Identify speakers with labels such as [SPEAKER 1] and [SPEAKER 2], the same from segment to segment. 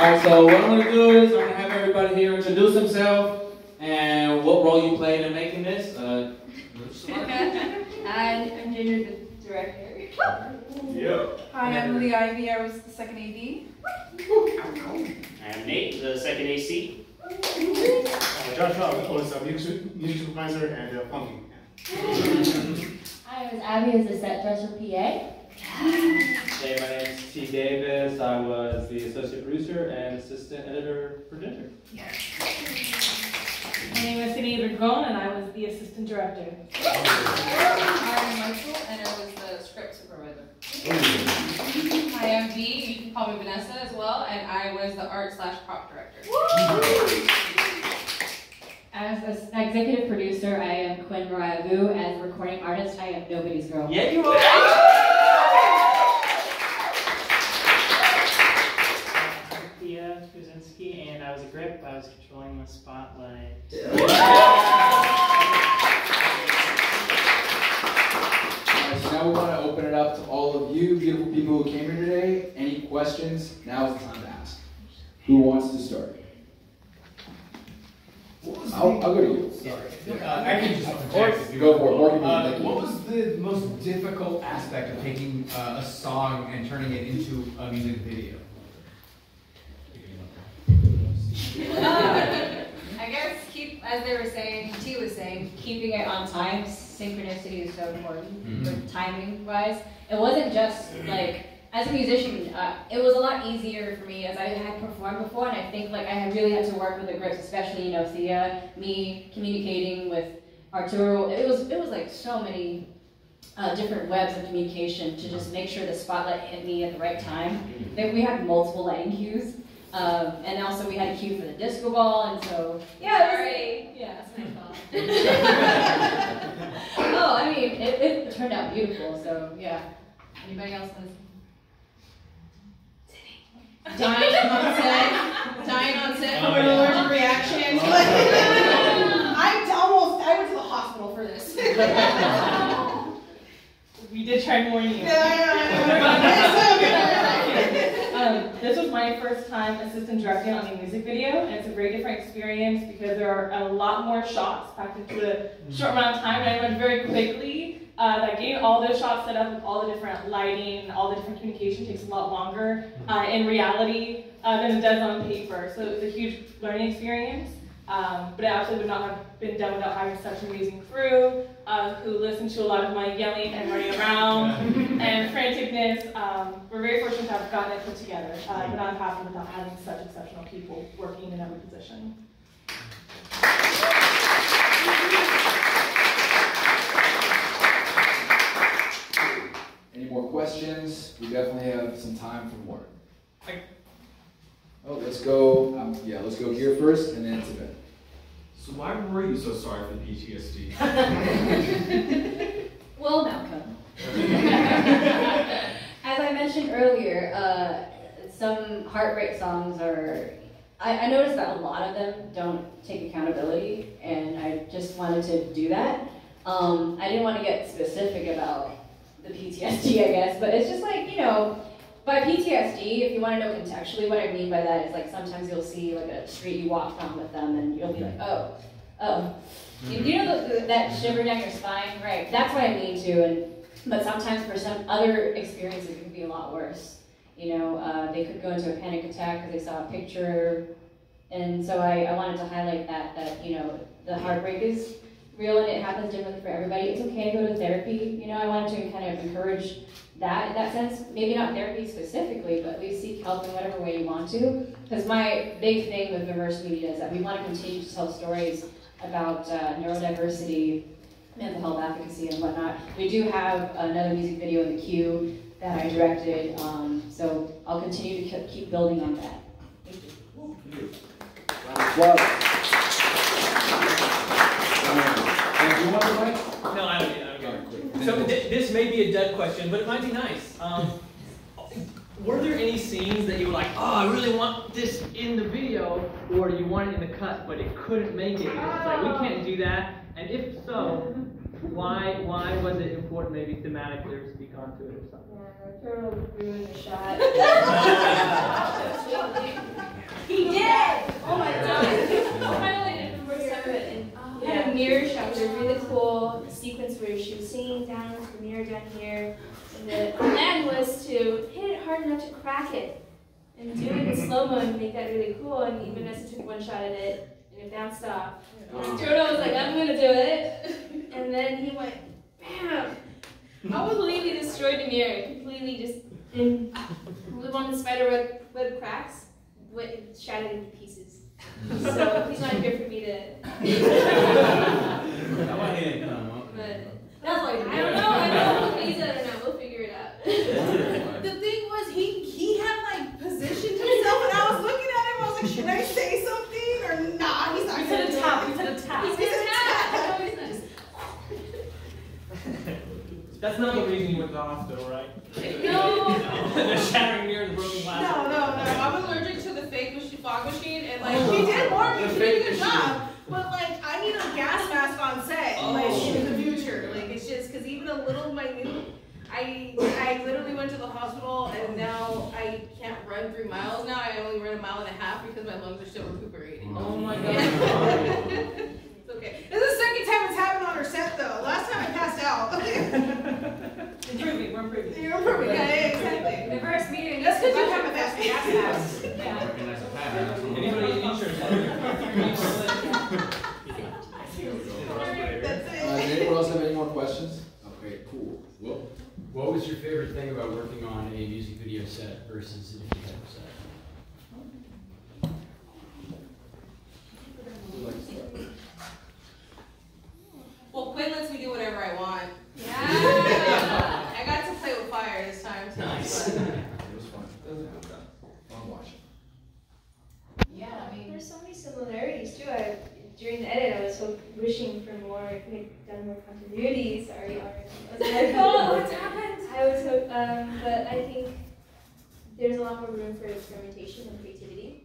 [SPEAKER 1] Alright, so what I'm going to do is I'm going to have everybody here introduce themselves and what role you played in making this.
[SPEAKER 2] I'm Ginger, the director.
[SPEAKER 3] Yeah.
[SPEAKER 4] Hi, I'm Quyne Kayvi. I was the second AD.
[SPEAKER 5] I'm Nate, the second AC.
[SPEAKER 3] Joshua, I was music supervisor and funky.
[SPEAKER 6] I was Abby as the set dresser PA.
[SPEAKER 7] Hey, my name is T. Davis. I was the associate producer and assistant editor for Ginger.
[SPEAKER 8] My name is Cindy Dragon, and I was the assistant director.
[SPEAKER 4] I'm Michael, and I was the script supervisor. Hi, I'm Dee. You can call me Vanessa as well, and I was the art/prop director.
[SPEAKER 6] As an executive producer, I am Quyne Kayvi. As a recording artist, I am Nobody's Girl.
[SPEAKER 5] Yeah, you are. And I was a grip. I was controlling the spotlight.
[SPEAKER 9] Alright, so now we want to open it up to all of you beautiful people who came here today. Any questions? Now is the time to ask. Who wants to start? I'll go to you.
[SPEAKER 10] Sorry. I can just
[SPEAKER 9] Go for it.
[SPEAKER 10] What was the most difficult aspect of taking a song and turning it into a music video?
[SPEAKER 2] I guess as they were saying, T was saying, keeping it on time. Synchronicity is so important, with timing wise. It wasn't just like, as a musician, it was a lot easier for me as I had performed before, and I think like I really had to work with the grips, especially, you know, Thea, me communicating with Arturo. It was like so many different webs of communication to just make sure the spotlight hit me at the right time. We had multiple lighting cues. And also we had a cue for the disco ball, and so yeah, that's my fault. Oh, I mean, it turned out beautiful. So yeah. Anybody else was dying on set from an allergic reaction? I went to the hospital for this.
[SPEAKER 8] We did try more than you. This was my first time assistant directing on a music video, and it's a very different experience because there are a lot more shots packed into a short amount of time, and I went very quickly. Like getting all those shots set up with all the different lighting, all the different communication takes a lot longer in reality than it does on paper. So it was a huge learning experience, but it absolutely would not have been done without having such an amazing crew who listened to a lot of my yelling and running around and franticness. We're very fortunate to have gotten it put together. It would not have happened without having such exceptional people working in every position.
[SPEAKER 9] Any more questions? We definitely have some time for more. Oh, let's go. Let's go here first, and then to Ben.
[SPEAKER 3] So why were you so sorry for the PTSD?
[SPEAKER 2] Well, Malcolm. As I mentioned earlier, some heartbreak songs are. I noticed that a lot of them don't take accountability, and I just wanted to do that. I didn't want to get specific about the PTSD, I guess, but it's just like, you know, by PTSD, if you want to know contextually, what I mean by that is like sometimes you'll see like a street you walked on with them, and you'll be like, oh. You know that shiver down your spine? Right, that's what I mean too. But sometimes for some other experiences, it could be a lot worse. You know, they could go into a panic attack because they saw a picture. And so I wanted to highlight that, you know, the heartbreak is real and it happens differently for everybody. It's okay to go to therapy. You know, I wanted to kind of encourage that in that sense. Maybe not therapy specifically, but at least seek help in whatever way you want to. Because my big thing with Diverse Media is that we want to continue to tell stories about neurodiversity, mental health advocacy, and whatnot. We do have another music video in the queue that I directed, so I'll continue to keep building on that. Thank you.
[SPEAKER 9] Do you want the mic?
[SPEAKER 5] No, I don't need it. So this may be a dead question, but it might be nice. Were there any scenes that you were like, oh, I really want this in the video, or you want it in the cut, but it couldn't make it? It's like, we can't do that. And if so, why was it important maybe thematically or speak onto it or something?
[SPEAKER 2] Yeah, Arturo ruined the shot.
[SPEAKER 11] He did! Oh my god. Finally did the first time of it. And we had a mirror shot, which was really cool. The sequence where she was singing down with the mirror down here. And the plan was to hit it hard enough to crack it. And do it in slow-mo and make that really cool. And Vanessa took one shot at it, and it bounced off. And Jordan was like, I'm gonna do it. And then he went, bam! I completely destroyed the mirror. Completely just, and one of the spider web cracks, it shattered into pieces. So he's not here for me to. But that's like, I don't know. He's I don't know. We'll figure it out.
[SPEAKER 12] The thing was, he had like positioned himself, and I was looking at him. I was like, should I say something or not? He's not
[SPEAKER 8] He said a tap. He said a tap.
[SPEAKER 12] He said a tap.
[SPEAKER 5] That's not the reason you went to the hospital, right?
[SPEAKER 12] No.
[SPEAKER 5] The shattering near the broken glass.
[SPEAKER 12] No. I'm allergic to the fake fog machine, and like he did warn me, he did a good job. But like, I need a gas mask on set, like in the future. Like it's just because even a little minute. I literally went to the hospital, and now I can't run 3 miles now. I only run 1.5 miles because my lungs are still recuperating.
[SPEAKER 5] Oh my god.
[SPEAKER 12] It's okay. This is the second time it's happened on our set, though. Last time I passed out.
[SPEAKER 8] Improving, we're improving.
[SPEAKER 12] You're improving, yeah, exactly.
[SPEAKER 11] The first meeting.
[SPEAKER 12] That's because you have a gas mask.
[SPEAKER 5] Yeah. Anybody in insurance?
[SPEAKER 12] That's it.
[SPEAKER 9] Does anyone else have any more questions? Okay, cool. Well,
[SPEAKER 10] What was your favorite thing about working on a music video set versus a different type of set?
[SPEAKER 12] Well, Quyne lets me do whatever I want.
[SPEAKER 11] Yeah.
[SPEAKER 12] I got to play with fire this time, so
[SPEAKER 5] Nice.
[SPEAKER 12] it was fun.
[SPEAKER 9] it was fun. Fun watching.
[SPEAKER 11] Yeah, I mean, there's so many similarities too. During the edit, I was so wishing for more. If we had done more continuity. Sorry, I was like, oh, what's happened? I was so, but I think there's a lot more room for experimentation and creativity.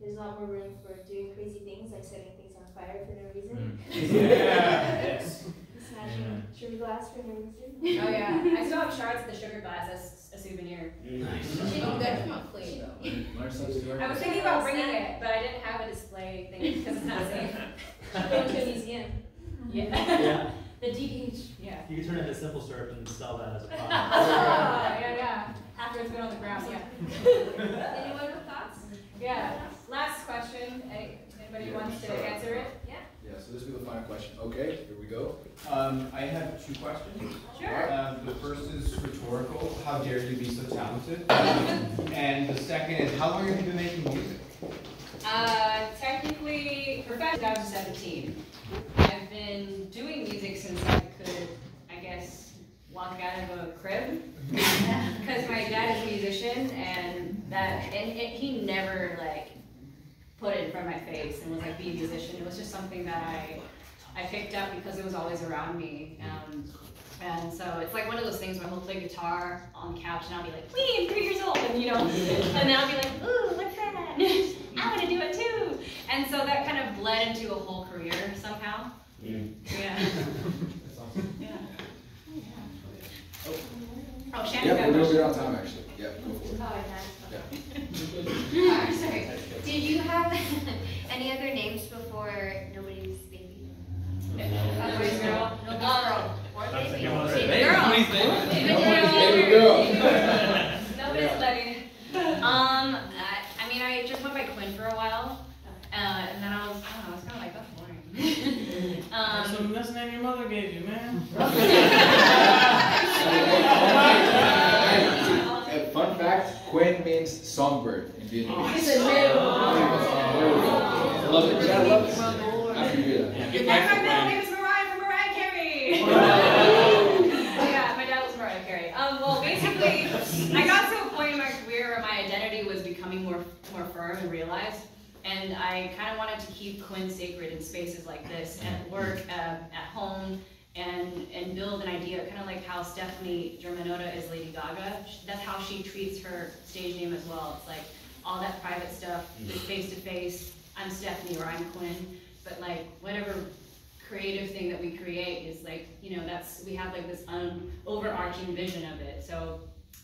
[SPEAKER 11] There's a lot more room for doing crazy things, like setting things on fire for no reason.
[SPEAKER 5] Yes.
[SPEAKER 11] Smashing sugar glass for no reason.
[SPEAKER 2] Oh yeah, I still have shards of the sugar glass as a souvenir.
[SPEAKER 5] Nice.
[SPEAKER 12] Oh, that came out clean though.
[SPEAKER 9] Learn something new.
[SPEAKER 2] I was thinking about bringing it, but I didn't have a display thing because it's not safe.
[SPEAKER 11] Go to a museum.
[SPEAKER 2] Yeah. The DH. Yeah.
[SPEAKER 7] You can turn it into simple syrup and sell that as a
[SPEAKER 2] Oh,
[SPEAKER 7] product.
[SPEAKER 2] yeah. After it's been on the ground, yeah.
[SPEAKER 11] Anyone with thoughts?
[SPEAKER 2] Yeah. Last question. Anybody wants to answer it?
[SPEAKER 11] Yeah.
[SPEAKER 9] Yeah, so this will be the final question. Okay, here we go.
[SPEAKER 10] I have 2 questions.
[SPEAKER 2] Sure.
[SPEAKER 10] The first is rhetorical. How dare you be so talented? And the second is, how long have you been making music?
[SPEAKER 2] Technically, professionally, 2017. I've been doing music since I could, I guess, walk out of a crib. Because my dad is a musician, and he never like put it in front of my face and was like, be a musician. It was just something that I picked up because it was always around me. And so it's like one of those things where he'll play guitar on the couch and I'll be like, wee, I'm 3 years old, and and then I'll be like, ooh, what's that? I want to do it too. And so that kind of bled into a whole career somehow. Yeah.
[SPEAKER 10] That's awesome.
[SPEAKER 2] Yeah. Oh, Shannon
[SPEAKER 9] Yeah,
[SPEAKER 2] got
[SPEAKER 9] we're
[SPEAKER 2] a
[SPEAKER 9] good
[SPEAKER 2] question.
[SPEAKER 9] on time actually. Yeah, go for it.
[SPEAKER 11] Oh,
[SPEAKER 9] Yeah.
[SPEAKER 13] Sorry. Did you have any other names before Nobody's Baby?
[SPEAKER 2] Nobody's Girl. Nobody's Girl. Or Baby.
[SPEAKER 7] Baby girl.
[SPEAKER 9] Baby girl.
[SPEAKER 2] Nobody's Baby. I mean, I just went by Quyne for a while. And then I was kind of like, that's boring.
[SPEAKER 1] That's the name your mother gave you, man.
[SPEAKER 9] Fun fact, Quyne means songbird in Vietnamese.
[SPEAKER 11] It's a name.
[SPEAKER 9] There we go. Love it. Yeah, I love it. After you hear that.
[SPEAKER 2] And my middle name is Mariah from Mariah Carey. Yeah, my dad was Mariah Carey. Well, basically, I got to a point in my career where my identity was becoming more firm and realized. And I kind of wanted to keep Quyne sacred in spaces like this, at work, at home, and build an idea, kind of like how Stephanie Germanotta is Lady Gaga. That's how she treats her stage name as well. It's like all that private stuff is face to face. I'm Stephanie or I'm Quyne, but like whatever creative thing that we create is like, we have like this overarching vision of it. So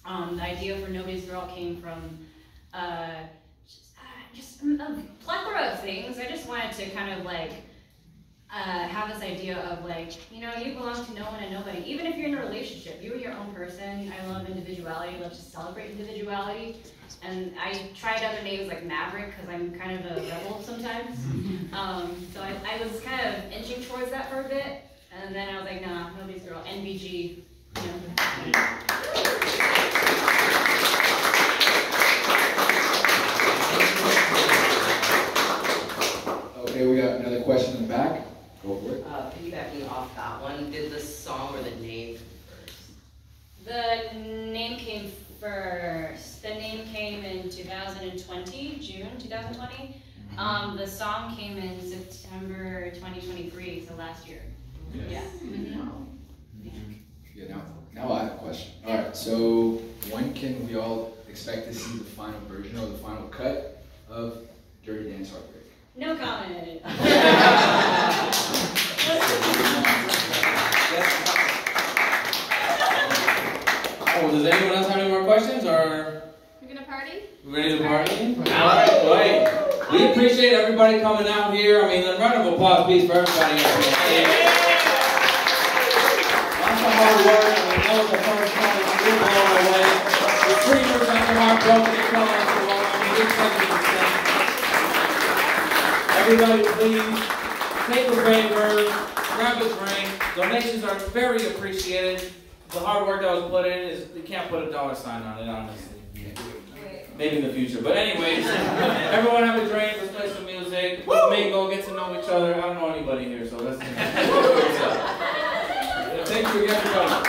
[SPEAKER 2] the idea for Nobody's Girl came from
[SPEAKER 6] just a plethora of things. I just wanted to kind of like have this idea of like, you know, you belong to no one and nobody. Even if you're in a relationship, you are your own person. I love individuality. I love to celebrate individuality. And I tried other names like Maverick because I'm kind of a rebel sometimes. So I was kind of inching towards that for a bit. And then I was like, nah, nobody's girl. NBG. You know.
[SPEAKER 9] Okay, we got another question in the back. Go for it.
[SPEAKER 14] Piggybacking off that one, did the song or the name come first?
[SPEAKER 6] The name came first. The name came in 2020, June 2020. The song came in September 2023, so last year.
[SPEAKER 9] Yes.
[SPEAKER 6] Yeah. Mm-hmm.
[SPEAKER 9] Yeah, now I have a question. All right, so when can we all expect to see the final version or the final cut of Dirty Dance Heartbreak?
[SPEAKER 6] No comment.
[SPEAKER 1] Oh, does anyone else have any more questions, or?
[SPEAKER 11] We're gonna party?
[SPEAKER 1] We ready to party? All right, great. We appreciate everybody coming out here. I mean, a round of applause, please, for everybody here. Lots of hard work. I mean, that was the first time we're blown away. The streamers got their heart broken. They fell off the wall. I mean, it's 70%. Everybody, please take a favor, grab a drink. Donations are very appreciated. The hard work that was put in is, you can't put a dollar sign on it, honestly. Maybe in the future. But anyways, everyone have a drink, let's play some music. Let's mingle, get to know each other. I don't know anybody here, so let's Thank you again for coming.